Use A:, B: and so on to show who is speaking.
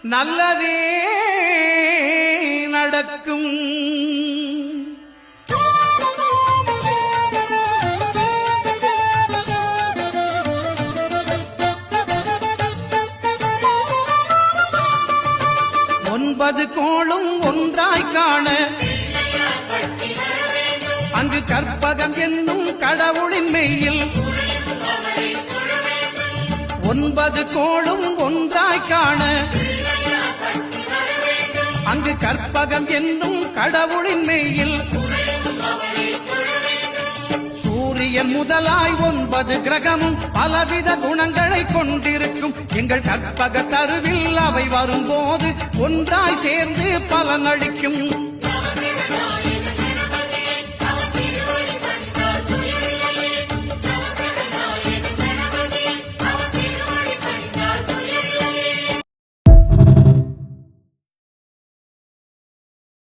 A: நல்லதே நடக்கும். ஒன்பது கோளும் ஒன்றாய் காண அங்கு கற்பகம் என்னும் கடவுளின் மெய்யில் ஒன்பது கோளும் ஒன்றாய் காண அங்கு கற்பகம் என்னும் கடவுளின் மெய்யில் சூரியன் முதலாய் 9 கிரகமும் பலவித குணங்களை கொண்டிருக்கும். எங்கள் கற்பக தருவில் அவை வரும்போது ஒன்றாய் சேர்ந்து பலனளிக்கும்.